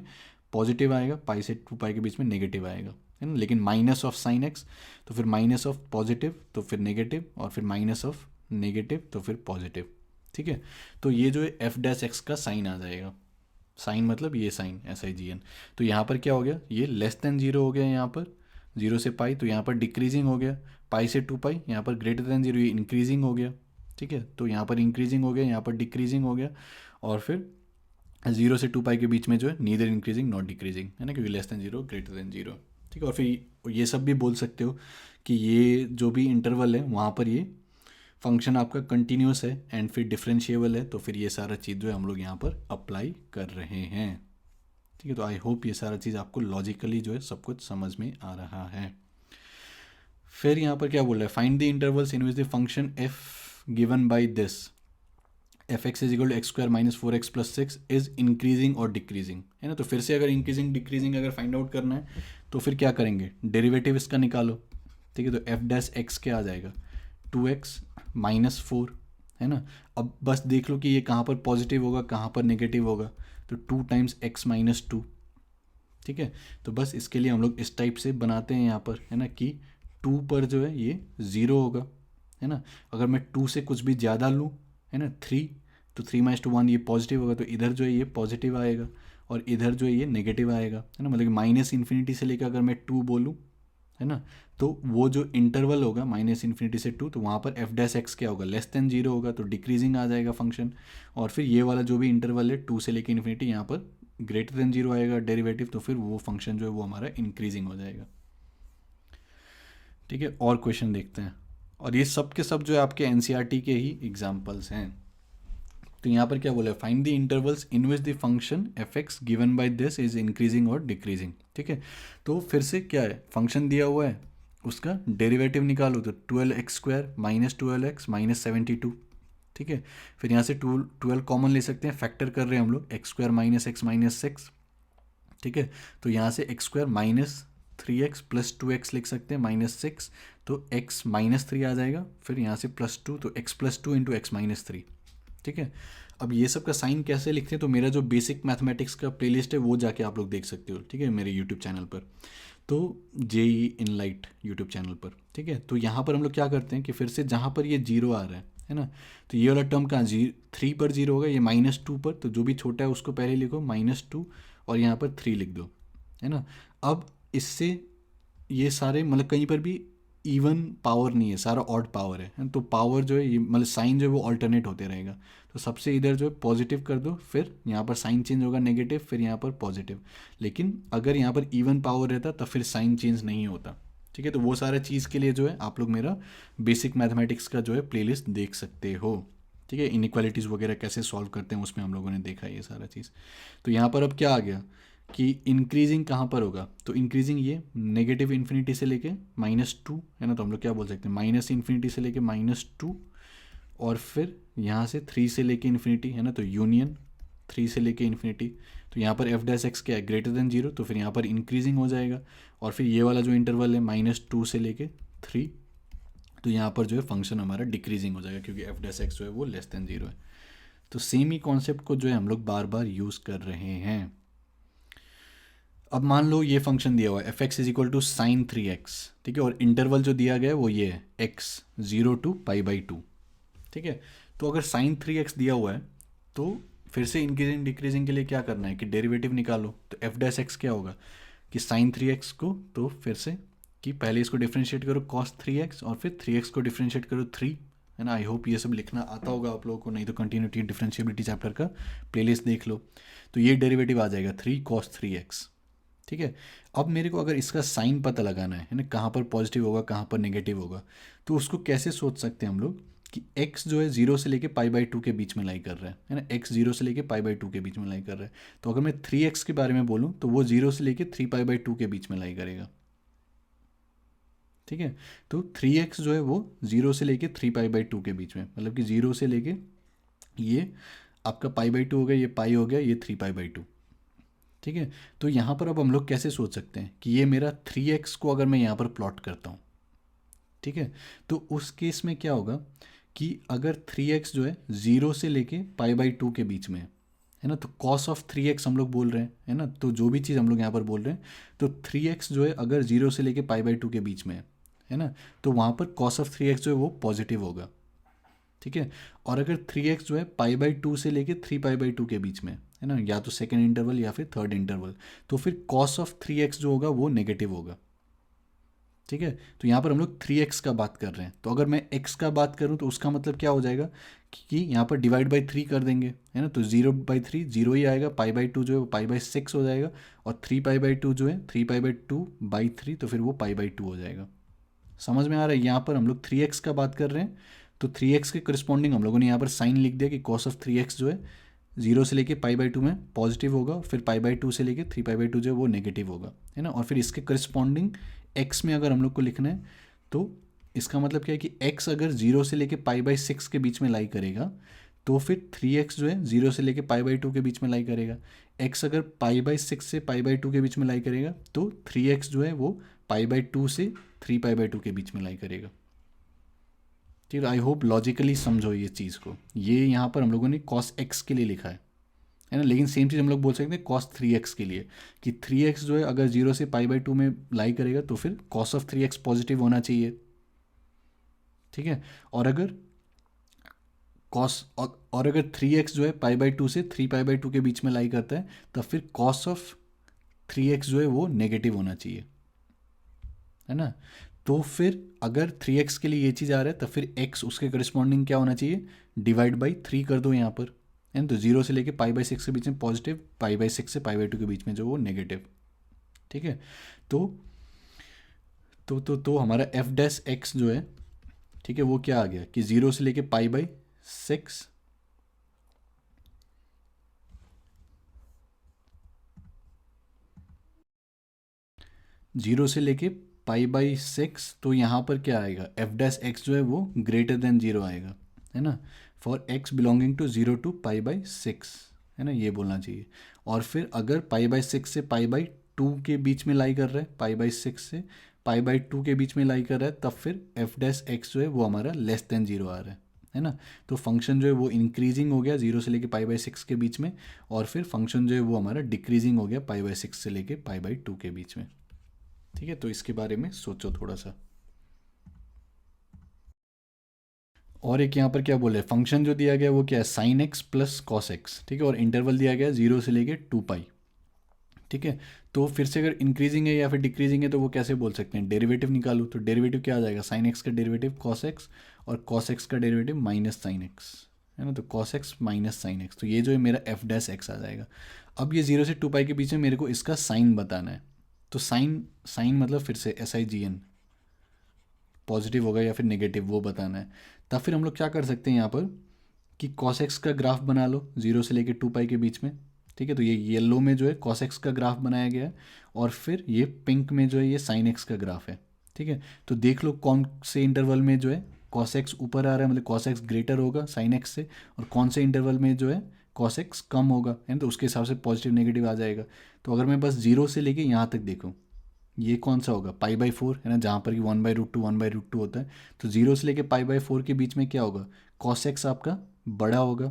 पॉजिटिव आएगा, पाई से 2 पाई के बीच में नेगेटिव आएगा, है ना। लेकिन माइनस ऑफ साइन एक्स, तो फिर माइनस ऑफ पॉजिटिव, तो फिर नेगेटिव, और फिर माइनस ऑफ नेगेटिव, तो फिर पॉजिटिव। ठीक है, तो ये जो है एफ डैश एक्स का साइन आ जाएगा, साइन मतलब ये साइन SIGN। तो यहाँ पर क्या हो गया, ये लेस देन 0 हो गया, यहाँ पर 0 से पाई, तो यहाँ पर डिक्रीजिंग हो गया, पाई से 2 पाई, यहाँ पर ग्रेटर देन 0, ये इंक्रीजिंग हो गया। ठीक है, तो यहाँ पर इंक्रीजिंग हो गया, यहाँ पर डिक्रीजिंग हो गया, और फिर 0 से 2 पाई के बीच में जो है नीदर इंक्रीजिंग नॉट डिक्रीजिंग, है ना, क्योंकि लेस देन 0 ग्रेटर देन 0। ठीक है, और फिर ये सब भी बोल सकते हो कि ये जो भी इंटरवल है वहाँ पर ये फंक्शन आपका कंटिन्यूस है एंड फिर डिफरेंशिएबल है, तो फिर ये सारा चीज़ जो है हम लोग यहाँ पर अप्लाई कर रहे हैं। ठीक है, तो आई होप ये सारा चीज़ आपको लॉजिकली जो है सब कुछ समझ में आ रहा है। फिर यहाँ पर क्या बोल रहा है, find the intervals in which the function f given by this f x is equal to x square minus 4x plus 6 is increasing और डिक्रीजिंग, है ना। तो फिर से अगर इंक्रीजिंग डिक्रीजिंग अगर फाइंड आउट करना है तो फिर क्या करेंगे, डेरिवेटिव इसका निकालो। ठीक है, तो एफ डैश एक्स क्या आ जाएगा, 2x माइनस 4, है ना। अब बस देख लो कि ये कहाँ पर पॉजिटिव होगा कहाँ पर नेगेटिव होगा, तो 2 टाइम्स x माइनस 2। ठीक है, तो बस इसके लिए हम लोग इस टाइप से बनाते हैं यहाँ पर, है ना, कि 2 पर जो है ये 0 होगा, है ना। अगर मैं 2 से कुछ भी ज़्यादा लूँ, है ना, 3, तो 3 माइनस 2 1, ये पॉजिटिव होगा, तो इधर जो है ये पॉजिटिव आएगा और इधर जो है ये नेगेटिव आएगा, है ना। मतलब कि माइनस इन्फिनिटी से लेकर अगर मैं 2 बोलूँ, है ना, तो वो जो इंटरवल होगा माइनस इन्फिनिटी से 2, तो वहाँ पर एफ डैश एक्स क्या होगा, लेस देन 0 होगा, तो डिक्रीजिंग आ जाएगा फंक्शन। और फिर ये वाला जो भी इंटरवल है 2 से लेकर इन्फिनिटी, यहाँ पर ग्रेटर देन 0 आएगा डेरिवेटिव, तो फिर वो फंक्शन जो है वो हमारा इंक्रीजिंग हो जाएगा। ठीक है, और क्वेश्चन देखते हैं, और ये सब के सब जो है आपके NCERT के ही एग्जाम्पल्स हैं। तो यहाँ पर क्या बोला है, find the intervals in which the function F x given by this is increasing और डिक्रीजिंग। ठीक है, तो फिर से क्या है, फंक्शन दिया हुआ है उसका डेरिवेटिव निकालो, तो 12x² माइनस 12x माइनस 72। ठीक है, फिर यहाँ से 12 कॉमन ले सकते हैं, फैक्टर कर रहे हैं हम लोग, x² माइनस x माइनस 6। ठीक है, तो यहाँ से x² minus 3x plus 2x लिख सकते हैं माइनस 6, तो x माइनस 3 आ जाएगा, फिर यहाँ से प्लस 2, तो x plus 2 into x minus 3। ठीक है, अब ये सब का साइन कैसे लिखते हैं, तो मेरा जो बेसिक मैथमेटिक्स का प्लेलिस्ट है वो जाके आप लोग देख सकते हो। ठीक है, मेरे यूट्यूब चैनल पर, तो JEE इनलाइट यूट्यूब चैनल पर। ठीक है, तो यहाँ पर हम लोग क्या करते हैं कि फिर से जहाँ पर ये 0 आ रहा है ना, तो ये वाला टर्म कहाँ 3 पर 0 होगा, ये -2 पर, तो जो भी छोटा है उसको पहले लिखो -2 और यहाँ पर 3 लिख दो, है ना। अब इससे ये सारे मतलब कहीं पर भी इवन पावर नहीं है, सारा ऑड पावर है, तो पावर जो है ये मतलब साइन जो है वो ऑल्टरनेट होते रहेगा। तो सबसे इधर जो है पॉजिटिव कर दो, फिर यहाँ पर साइन चेंज होगा नेगेटिव, फिर यहाँ पर पॉजिटिव। लेकिन अगर यहाँ पर इवन पावर रहता तो फिर साइन चेंज नहीं होता। ठीक है, तो वो सारा चीज़ के लिए जो है आप लोग मेरा बेसिक मैथमेटिक्स का जो है प्लेलिस्ट देख सकते हो। ठीक है, इनइक्वालिटीज़ वगैरह कैसे सॉल्व करते हैं उसमें हम लोगों ने देखा है ये सारा चीज़। तो यहाँ पर अब क्या आ गया कि इंक्रीजिंग कहाँ पर होगा, तो इंक्रीजिंग ये नेगेटिव इन्फिनिटी से लेके -2, है ना, तो हम लोग क्या बोल सकते हैं माइनस इन्फिनिटी से लेके -2, और फिर यहाँ से 3 से लेके इन्फिनिटी, है ना, तो यूनियन 3 से लेके इन्फिनिटी। तो यहाँ पर एफ डैश एक्स क्या है, ग्रेटर देन 0, तो फिर यहाँ पर इंक्रीजिंग हो जाएगा। और फिर ये वाला जो इंटरवल है -2 से लेके 3, तो यहाँ पर जो है फंक्शन हमारा डिक्रीजिंग हो जाएगा, क्योंकि एफ डैश एक्स जो है वो लेस देन 0 है। तो सेम ही कॉन्सेप्ट को जो है हम लोग बार बार यूज़ कर रहे हैं। अब मान लो ये फंक्शन दिया हुआ है F x is equal to sine 3x। ठीक है, और इंटरवल जो दिया गया है वो ये है x 0 to π/2। ठीक है, तो अगर साइन 3x दिया हुआ है तो फिर से इंक्रीजिंग डिक्रीजिंग के लिए क्या करना है कि डेरिवेटिव निकालो। तो एफ डैश एक्स क्या होगा कि साइन 3x को, तो फिर से कि पहले इसको डिफ्रेंशिएट करो कॉस 3x और फिर 3x को डिफ्रेंशिएट करो 3, है ना। आई होप ये सब लिखना आता होगा आप लोगों को, नहीं तो कंटिन्यूटी डिफरेंशिएबिलिटी चैप्टर का प्लेलिस्ट देख लो। तो ये डेरिवेटिव आ जाएगा 3 cos 3x, ठीक है। अब मेरे को अगर इसका साइन पता लगाना है ना, कहाँ पर पॉजिटिव होगा कहाँ पर नेगेटिव होगा, तो उसको कैसे सोच सकते हैं हम लोग कि x जो है 0 से लेके π/2 के बीच में लाई कर रहा है ना। x 0 से लेके π/2 के बीच में लाई कर रहा है। तो अगर मैं 3x के बारे में बोलूँ तो वो 0 से लेके 3π/2 के बीच में लाई करेगा, ठीक है। तो 3x जो है वो 0 से लेके 3π/2 के बीच में, मतलब कि 0 से लेके ये आपका π/2 हो गया, ये पाई हो गया, ये 3π/2, ठीक है। तो यहाँ पर अब हम लोग कैसे सोच सकते हैं कि ये मेरा 3x को अगर मैं यहाँ पर प्लॉट करता हूँ, ठीक है, तो उस केस में क्या होगा कि अगर 3x जो है 0 से लेके π/2 के बीच में है ना, तो cos ऑफ 3x हम लोग बोल रहे हैं, है ना। तो जो भी चीज़ हम लोग यहाँ पर बोल रहे हैं, तो 3x जो है अगर 0 से लेके π/2 के बीच में है ना, तो वहाँ पर cos ऑफ 3x जो है वो पॉजिटिव होगा, ठीक है। और अगर 3x जो है π/2 से लेके 3π/2 के बीच में है ना, या तो सेकेंड इंटरवल या फिर थर्ड इंटरवल, तो फिर cos ऑफ 3x जो होगा वो नेगेटिव होगा, ठीक है। तो यहाँ पर हम लोग 3x का बात कर रहे हैं, तो अगर मैं x का बात करूँ तो उसका मतलब क्या हो जाएगा कि यहाँ पर डिवाइड बाई 3 कर देंगे, है ना। तो 0/3 0 ही आएगा, π/2 जो है वो π/6 हो जाएगा, और 3π/2 जो है 3π/2/3, तो फिर वो π/2 हो जाएगा। समझ में आ रहा है। यहाँ पर हम लोग 3x का बात कर रहे हैं, तो 3x के करस्पॉन्डिंग हम लोगों ने यहाँ पर साइन लिख दिया कि cos ऑफ 3x जो है 0 से लेके π/2 में पॉजिटिव होगा, फिर π/2 से लेके 3π/2 जो है वो नेगेटिव होगा, है ना। और फिर इसके करस्पॉन्डिंग x में अगर हम लोग को लिखना है, तो इसका मतलब क्या है कि x अगर 0 से लेके π/6 के बीच में लाई करेगा, तो फिर 3x जो है 0 से लेके π/2 के बीच में लाई करेगा। x अगर π/6 से π/2 के बीच में लाई करेगा, तो 3x जो है वो π/2 से 3π/2 के बीच में लाई करेगा, ठीक है। आई होप लॉजिकली समझो ये चीज़ को। ये यहाँ पर हम लोगों ने cos x के लिए लिखा है ना, लेकिन सेम चीज़ हम लोग बोल सकते हैं cos 3x के लिए कि 3x जो है अगर 0 से π/2 में लाई करेगा, तो फिर cos ऑफ 3x पॉजिटिव होना चाहिए, ठीक है। और अगर और अगर 3x जो है π/2 से 3π/2 के बीच में लाई करता है, तब फिर cos ऑफ 3x जो है वो नेगेटिव होना चाहिए, है ना। तो फिर अगर 3x के लिए ये चीज़ आ रहा है, तो फिर x उसके करस्पॉन्डिंग क्या होना चाहिए, डिवाइड बाई 3 कर दो यहाँ पर, है ना। तो 0 से लेके π/6 के बीच में पॉजिटिव, π/6 से π/2 के बीच में जो वो नेगेटिव, ठीक है। तो हमारा एफ डैश एक्स जो है, ठीक है, वो क्या आ गया कि 0 से लेके π/6 0 से लेके π/6, तो यहाँ पर क्या आएगा, एफ डैश एक्स जो है वो ग्रेटर देन 0 आएगा, है ना। For x belonging to 0 to π/6, है ना, ये बोलना चाहिए। और फिर अगर π/6 से π/2 के बीच में लाई कर रहा है, π/6 से π/2 के बीच में लाई कर रहा है, तब फिर एफ डैश एक्स जो है वो हमारा लेस देन 0 आ रहा है ना। तो फंक्शन जो है वो इंक्रीजिंग हो गया 0 से लेके π/6 के बीच में, और फिर फंक्शन जो है वो हमारा डिक्रीजिंग हो गया π/6 से लेके π/2 के बीच में, ठीक है। तो इसके बारे में सोचो थोड़ा सा। और एक यहाँ पर क्या बोले, फंक्शन जो दिया गया वो क्या है, sine x plus cos x, ठीक है। और इंटरवल दिया गया है 0 से लेके 2π, ठीक है। तो फिर से अगर इंक्रीजिंग है या फिर डिक्रीजिंग है, तो वो कैसे बोल सकते हैं, डेरिवेटिव निकालो। तो डेरिवेटिव क्या आ जाएगा, साइन एक्स का डेरिवेटिव कॉस एक्स, और कॉस एक्स का डेरिवेटिव माइनस साइन एक्स, है ना। तो cos x minus sine x, तो ये जो है मेरा एफ डैश एक्स आ जाएगा। अब ये 0 से 2π के बीच में मेरे को इसका साइन बताना है। तो साइन साइन मतलब फिर से SIGN पॉजिटिव होगा या फिर नेगेटिव, वो बताना है। तब फिर हम लोग क्या कर सकते हैं यहाँ पर कि cos x का ग्राफ बना लो 0 से लेके 2π के बीच में, ठीक है। तो ये येलो में जो है cos x का ग्राफ बनाया गया है, और फिर ये पिंक में जो है ये sin x का ग्राफ है, ठीक है। तो देख लो कौन से इंटरवल में जो है cos x ऊपर आ रहा है, मतलब cos x ग्रेटर होगा sin x से, और कौन से इंटरवल में जो है cos x कम होगा, है ना। तो उसके हिसाब से पॉजिटिव नेगेटिव आ जाएगा। तो अगर मैं बस 0 से लेके यहाँ तक देखूँ, ये कौन सा होगा, π/4, है ना, जहाँ पर कि 1/√2 1/√2 होता है। तो 0 से लेके π/4 के बीच में क्या होगा, cos x आपका बड़ा होगा,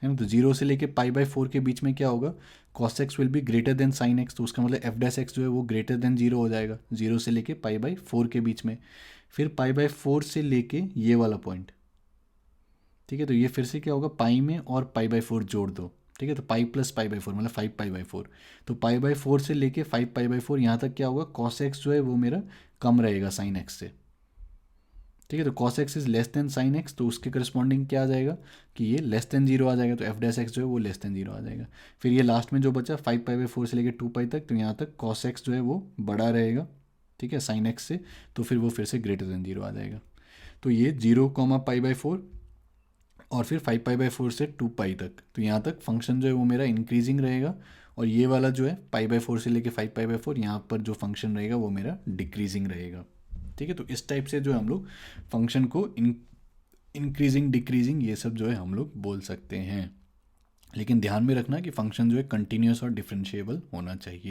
है ना। तो 0 से लेके π/4 के बीच में क्या होगा, cos x will be greater then sin x। तो उसका मतलब एफ डैश एक्स जो है वो ग्रेटर देन 0 हो जाएगा 0 से लेके π/4 के बीच में। फिर π/4 से लेके ये वाला पॉइंट, ठीक है। तो ये फिर से क्या होगा, पाई में और π/4 जोड़ दो, ठीक है। तो pi plus pi by four मतलब 5 पाई बाई 4। तो पाई बाई 4 से लेके 5 पाई बाई 4 यहाँ तक क्या होगा, कॉस एक्स जो है वो मेरा कम रहेगा साइन एक्स से। ठीक है। तो cos X is less then sine x, तो उसके करस्पॉन्डिंग क्या आ जाएगा कि ये लेस देन जीरो आ जाएगा, तो एफ डैश एक्स जो है वो लेस देन जीरो आ जाएगा। फिर ये लास्ट में जो बचा 5 पाई बाई 4 से लेके 2 पाई तक, तो यहाँ तक कॉस एक्स जो है वो बड़ा रहेगा, ठीक है, साइन एक्स से, तो फिर वो फिर से ग्रेटर देन जीरो आ जाएगा। तो ये 0, पाई बाई 4 और फिर 5 पाई बाई 4 से 2 पाई तक, तो यहाँ तक फंक्शन जो है वो मेरा इंक्रीजिंग रहेगा, और ये वाला जो है पाई बाई 4 से लेके 5 पाई बाई 4 यहाँ पर जो फंक्शन रहेगा वो मेरा डिक्रीजिंग रहेगा। ठीक है। तो इस टाइप से जो है हम लोग फंक्शन को इंक्रीजिंग डिक्रीजिंग ये सब जो है हम लोग बोल सकते हैं। लेकिन ध्यान में रखना कि फंक्शन जो है कंटिन्यूस और डिफरेंशिएबल होना चाहिए।